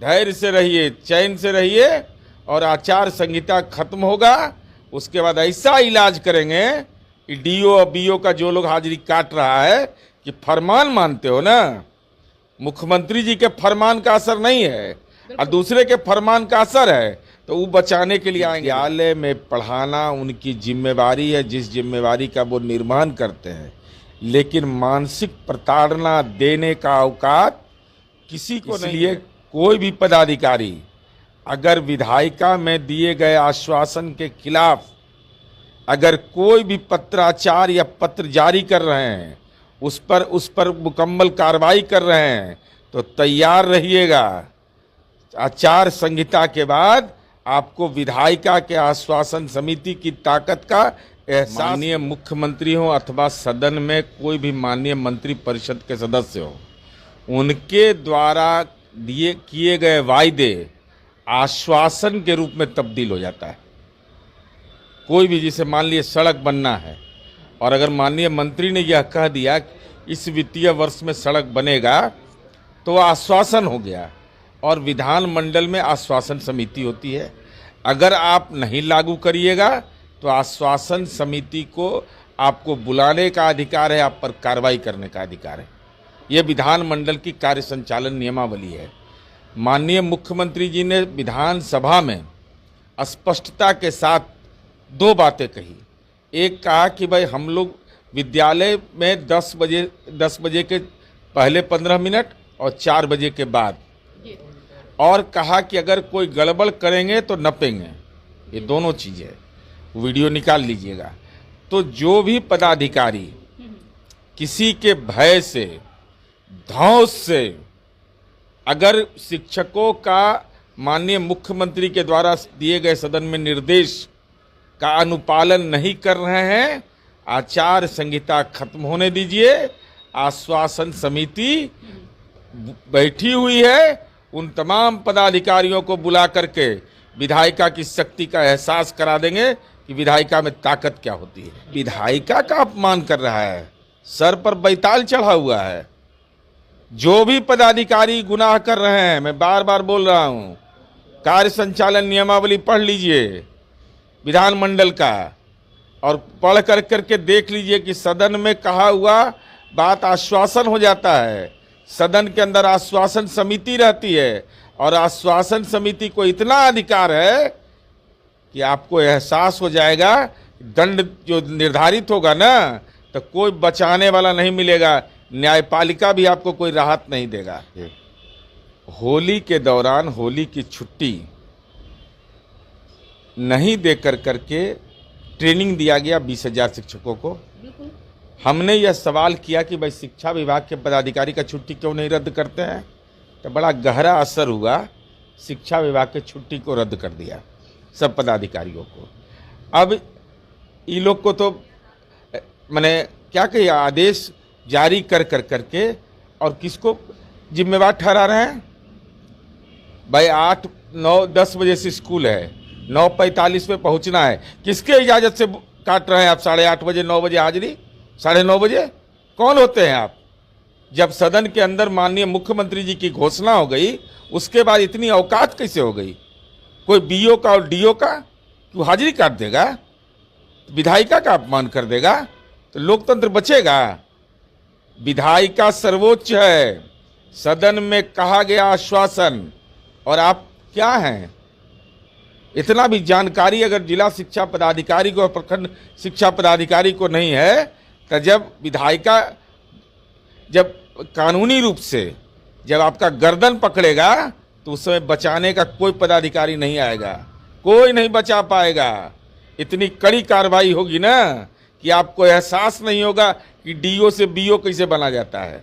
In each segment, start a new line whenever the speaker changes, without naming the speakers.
धैर्य से रहिए, चैन से रहिए और आचार संहिता खत्म होगा। उसके बाद ऐसा इलाज करेंगे कि डीओ और बीओ का जो लोग हाजिरी काट रहा है कि फरमान मानते हो ना, मुख्यमंत्री जी के फरमान का असर नहीं है और दूसरे के फरमान का असर है, तो वो बचाने के लिए आएंगे। विद्यालय में पढ़ाना उनकी जिम्मेवारी है, जिस जिम्मेवारी का वो निर्वहन करते हैं, लेकिन मानसिक प्रताड़ना देने का औकात किसी को नहीं है। कोई भी पदाधिकारी अगर विधायिका में दिए गए आश्वासन के खिलाफ अगर कोई भी पत्राचार या पत्र जारी कर रहे हैं, उस पर मुकम्मल कार्रवाई कर रहे हैं, तो तैयार रहिएगा। आचार संहिता के बाद आपको विधायिका के आश्वासन समिति की ताकत का एहसास। माननीय मुख्यमंत्री हो अथवा सदन में कोई भी माननीय मंत्री परिषद के सदस्य हो, उनके द्वारा दिए किए गए वायदे आश्वासन के रूप में तब्दील हो जाता है। कोई भी, जिसे मान लीजिए सड़क बनना है और अगर माननीय मंत्री ने यह कह दिया कि इस वित्तीय वर्ष में सड़क बनेगा, तो आश्वासन हो गया। और विधानमंडल में आश्वासन समिति होती है, अगर आप नहीं लागू करिएगा तो आश्वासन समिति को आपको बुलाने का अधिकार है, आप पर कार्रवाई करने का अधिकार है। ये विधानमंडल की कार्य संचालन नियमावली है। माननीय मुख्यमंत्री जी ने विधानसभा में स्पष्टता के साथ दो बातें कही। एक कहा कि भाई हम लोग विद्यालय में 10 बजे के पहले 15 मिनट और 4 बजे के बाद, और कहा कि अगर कोई गड़बड़ करेंगे तो नपेंगे। ये दोनों चीज़ें वीडियो निकाल लीजिएगा। तो जो भी पदाधिकारी किसी के भय से, धौंस से, अगर शिक्षकों का माननीय मुख्यमंत्री के द्वारा दिए गए सदन में निर्देश का अनुपालन नहीं कर रहे हैं, आचार संहिता खत्म होने दीजिए। आश्वासन समिति बैठी हुई है, उन तमाम पदाधिकारियों को बुला करके विधायिका की शक्ति का एहसास करा देंगे कि विधायिका में ताकत क्या होती है। विधायिका का अपमान कर रहा है, सर पर बैताल चढ़ा हुआ है। जो भी पदाधिकारी गुनाह कर रहे हैं, मैं बार बार बोल रहा हूं, कार्य संचालन नियमावली पढ़ लीजिए विधानमंडल का, और पढ़ कर करके देख लीजिए कि सदन में कहा हुआ बात आश्वासन हो जाता है। सदन के अंदर आश्वासन समिति रहती है और आश्वासन समिति को इतना अधिकार है कि आपको एहसास हो जाएगा, दंड जो निर्धारित होगा ना, तो कोई बचाने वाला नहीं मिलेगा, न्यायपालिका भी आपको कोई राहत नहीं देगा। होली के दौरान होली की छुट्टी नहीं देकर करके ट्रेनिंग दिया गया 20,000 शिक्षकों को। हमने यह सवाल किया कि भाई शिक्षा विभाग के पदाधिकारी का छुट्टी क्यों नहीं रद्द करते हैं, तो बड़ा गहरा असर हुआ। शिक्षा विभाग के छुट्टी को रद्द कर दिया सब पदाधिकारियों को। अब ये लोग को तो मैंने क्या कही, आदेश जारी कर करके और किसको जिम्मेवार ठहरा रहे हैं। भाई 8, 9, 10 बजे से स्कूल है, 9:45 पे पहुंचना है, किसके इजाज़त से काट रहे हैं आप 8:30 बजे, 9 बजे हाजिरी, 9:30 बजे? कौन होते हैं आप? जब सदन के अंदर माननीय मुख्यमंत्री जी की घोषणा हो गई, उसके बाद इतनी औकात कैसे हो गई? कोई बीओ का और डीओ का क्यों हाजिरी काट देगा, विधायिका का अपमान कर देगा, तो लोकतंत्र बचेगा? विधायिका सर्वोच्च है, सदन में कहा गया आश्वासन, और आप क्या हैं? इतना भी जानकारी अगर जिला शिक्षा पदाधिकारी को और प्रखंड शिक्षा पदाधिकारी को नहीं है, तो जब विधायिका जब कानूनी रूप से जब आपका गर्दन पकड़ेगा, तो उस समय बचाने का कोई पदाधिकारी नहीं आएगा, कोई नहीं बचा पाएगा। इतनी कड़ी कार्रवाई होगी ना कि आपको एहसास नहीं होगा कि डीओ से बीओ कैसे बना जाता है।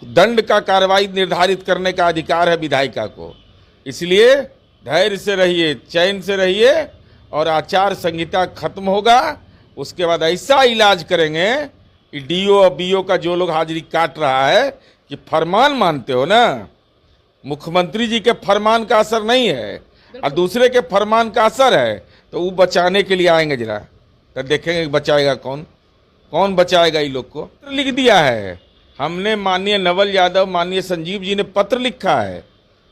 दंड का कार्रवाई निर्धारित करने का अधिकार है विधायिका को। इसलिए धैर्य से रहिए, चैन से रहिए और आचार संहिता खत्म होगा। उसके बाद ऐसा इलाज करेंगे कि डीओ और बीओ का जो लोग हाजिरी काट रहा है कि फरमान मानते हो ना, मुख्यमंत्री जी के फरमान का असर नहीं है और दूसरे के फरमान का असर है, तो वो बचाने के लिए आएंगे। जरा तो देखेंगे बचाएगा कौन, कौन बचाएगा। ये लोग को लिख दिया है हमने, माननीय नवल यादव, माननीय संजीव जी ने पत्र लिखा है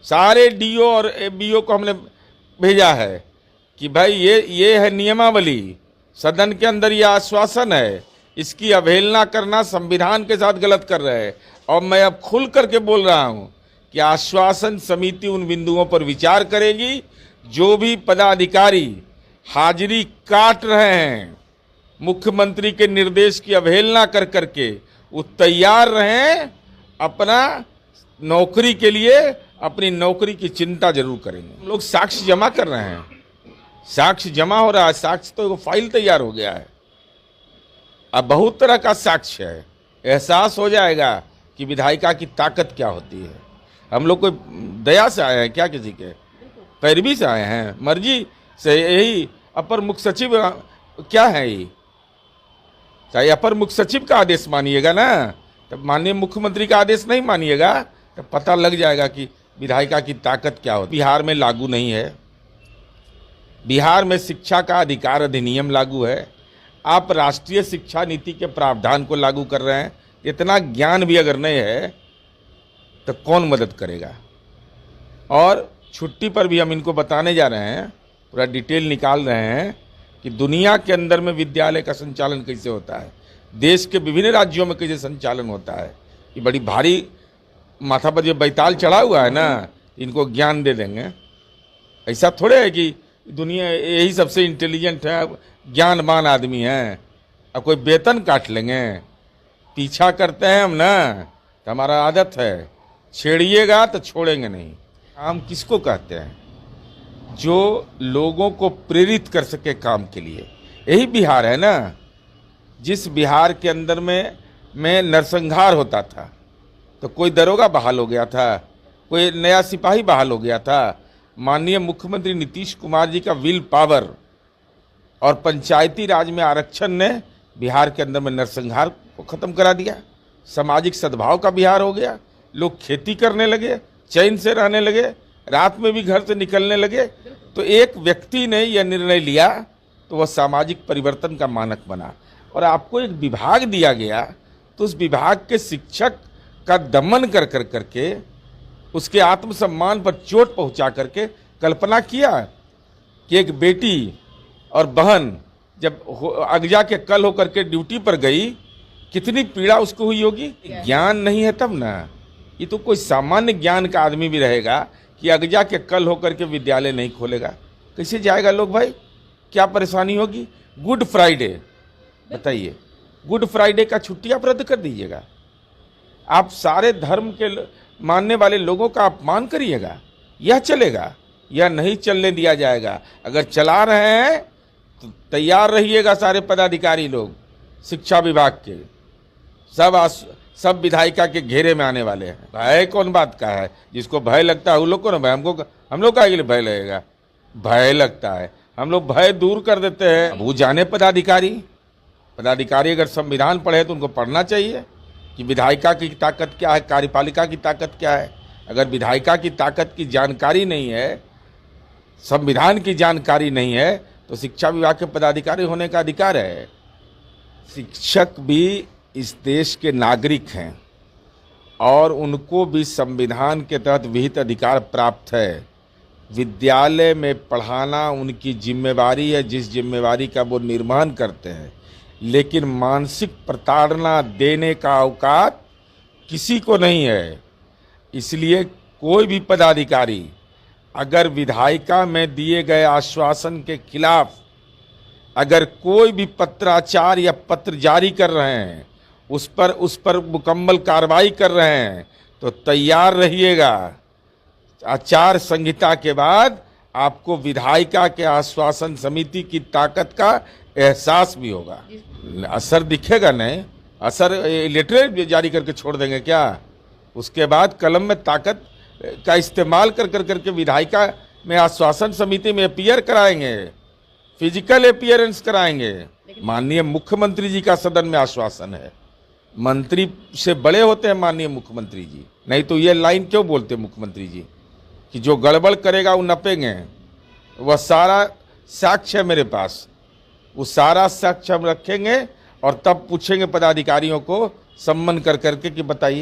सारे डीओ और बीओ को हमने भेजा है कि भाई ये है नियमावली, सदन के अंदर ये आश्वासन है, इसकी अवहेलना करना संविधान के साथ गलत कर रहे हैं। और मैं अब खुल करके बोल रहा हूं कि आश्वासन समिति उन बिंदुओं पर विचार करेगी जो भी पदाधिकारी हाजिरी काट रहे हैं, मुख्यमंत्री के निर्देश की अवहेलना कर करके, वो तैयार रहें, अपना नौकरी के लिए अपनी नौकरी की चिंता जरूर करेंगे। हम लोग साक्ष्य जमा कर रहे हैं, साक्ष्य जमा हो रहा है, साक्ष्य तो फाइल तैयार हो गया है। अब बहुत तरह का साक्ष्य है, एहसास हो जाएगा कि विधायिका की ताकत क्या होती है। हम लोग कोई दया से आए हैं क्या, किसी के पैरवी से आए हैं, मर्जी से? यही अपर मुख्य सचिव क्या है, ये चाहे अपर मुख्य सचिव का आदेश मानिएगा ना, तब माननीय मुख्यमंत्री का आदेश नहीं मानिएगा, तब पता लग जाएगा कि विधायिका की ताकत क्या होती है। बिहार में लागू नहीं है, बिहार में शिक्षा का अधिकार अधिनियम लागू है, आप राष्ट्रीय शिक्षा नीति के प्रावधान को लागू कर रहे हैं। इतना ज्ञान भी अगर नहीं है तो कौन मदद करेगा? और छुट्टी पर भी हम इनको बताने जा रहे हैं, पूरा डिटेल निकाल रहे हैं कि दुनिया के अंदर में विद्यालय का संचालन कैसे होता है, देश के विभिन्न राज्यों में कैसे संचालन होता है। ये बड़ी भारी माथा पर जो बैताल चढ़ा हुआ है ना, इनको ज्ञान दे देंगे। ऐसा थोड़े है कि दुनिया यही सबसे इंटेलिजेंट है, ज्ञानवान आदमी है, अब कोई वेतन काट लेंगे। पीछा करते हैं हम ना, तो हमारा आदत है, छेड़िएगा तो छोड़ेंगे नहीं। काम किसको कहते हैं? जो लोगों को प्रेरित कर सके काम के लिए। यही बिहार है ना, जिस बिहार के अंदर में नरसंहार होता था तो कोई दरोगा बहाल हो गया था, कोई नया सिपाही बहाल हो गया था। माननीय मुख्यमंत्री नीतीश कुमार जी का विल पावर और पंचायती राज में आरक्षण ने बिहार के अंदर में नरसंहार को खत्म करा दिया। सामाजिक सद्भाव का बिहार हो गया, लोग खेती करने लगे, चैन से रहने लगे, रात में भी घर से निकलने लगे। तो एक व्यक्ति ने यह निर्णय लिया तो वह सामाजिक परिवर्तन का मानक बना। और आपको एक विभाग दिया गया तो उस विभाग के शिक्षक का दमन कर करके, उसके आत्मसम्मान पर चोट पहुंचा करके कल्पना किया कि एक बेटी और बहन जब अगजा के कल होकर के ड्यूटी पर गई, कितनी पीड़ा उसको हुई होगी। ज्ञान नहीं है तब ना, ये तो कोई सामान्य ज्ञान का आदमी भी रहेगा कि अगजा के कल होकर के विद्यालय नहीं खोलेगा, कैसे जाएगा लोग भाई? क्या परेशानी होगी? गुड फ्राइडे बताइए, गुड फ्राइडे का छुट्टी आप रद्द कर दीजिएगा, आप सारे धर्म के मानने वाले लोगों का अपमान करिएगा, यह चलेगा? यह नहीं चलने दिया जाएगा। अगर चला रहे हैं तो तैयार रहिएगा, सारे पदाधिकारी लोग शिक्षा विभाग के सब विधायिका के घेरे में आने वाले हैं। भय कौन बात का है? जिसको भय लगता है उन लोग को ना भय, हम लोग का लिए भय लगेगा? भय लगता है, हम लोग भय दूर कर देते हैं। अब वो जाने पदाधिकारी अगर संविधान पढ़े तो उनको पढ़ना चाहिए कि विधायिका की ताकत क्या है, कार्यपालिका की ताकत क्या है। अगर विधायिका की ताकत की जानकारी नहीं है, संविधान की जानकारी नहीं है, तो शिक्षा विभाग के पदाधिकारी होने का अधिकार है। शिक्षक भी इस देश के नागरिक हैं और उनको भी संविधान के तहत विहित अधिकार प्राप्त है। विद्यालय में पढ़ाना उनकी जिम्मेवारी है, जिस जिम्मेवारी का वो निर्वहन करते हैं। लेकिन मानसिक प्रताड़ना देने का औकात किसी को नहीं है। इसलिए कोई भी पदाधिकारी अगर विधायिका में दिए गए आश्वासन के खिलाफ अगर कोई भी पत्राचार या पत्र जारी कर रहे हैं, उस पर मुकम्मल कार्रवाई कर रहे हैं, तो तैयार रहिएगा। आचार संहिता के बाद आपको विधायिका के आश्वासन समिति की ताकत का एहसास भी होगा। असर दिखेगा नहीं, असर लेटर जारी करके छोड़ देंगे क्या? उसके बाद कलम में ताकत का इस्तेमाल करके विधायिका में आश्वासन समिति में अपीयर कराएंगे, फिजिकल अपीयरेंस कराएंगे। माननीय मुख्यमंत्री जी का सदन में आश्वासन है, मंत्री से बड़े होते हैं माननीय मुख्यमंत्री जी, नहीं तो ये लाइन क्यों बोलते मुख्यमंत्री जी कि जो गड़बड़ करेगा वो नपेंगे। वह सारा साक्ष्य है मेरे पास, वो सारा साक्ष्य हम रखेंगे और तब पूछेंगे पदाधिकारियों को सम्मन करके कि बताइए